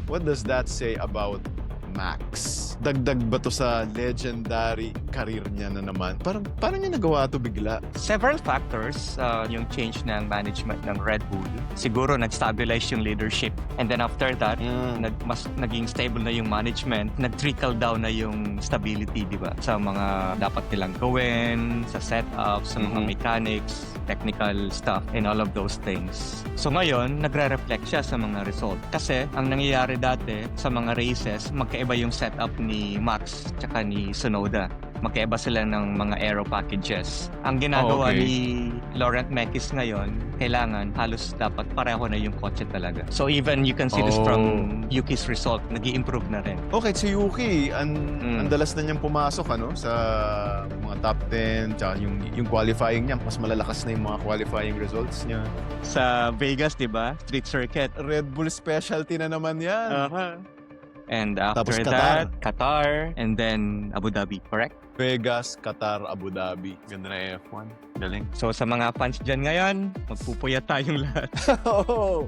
What does that say about Max? Dagdag ba to sa legendary career niya na naman? Parang niya nagawa to bigla. Several factors, yung change ng management ng Red Bull. Siguro nag-stabilize yung leadership. And then after that, mas naging stable na yung management. Nag-trickle down na yung stability, di ba? Sa mga dapat nilang gawin, sa setup, sa mga mechanics, technical stuff, and all of those things. So ngayon, nagre-reflect siya sa mga result. Kasi ang nangyayari dati sa mga races, magkaiba yung setup ni Max tsaka ni Tsunoda. Magkaiba sila ng mga aero packages. Ang ginagawa ni Laurent Mekies ngayon, kailangan halos dapat pareho na yung kotse talaga. So even you can see this from Yuki's result, nag-i-improve na rin. Okay, si Yuki, ang dalas na niyang pumasok sa mga top 10, tsaka yung qualifying niya, mas malalakas na yung mga qualifying results niya. Sa Vegas, di ba? Street circuit. Red Bull specialty na naman yan. And after Tapos that, Qatar, and then Abu Dhabi, correct? Vegas, Qatar, Abu Dhabi. Ganda na F1. Galing. So sa mga fans dyan ngayon, magpupuyat tayong lahat. Oo.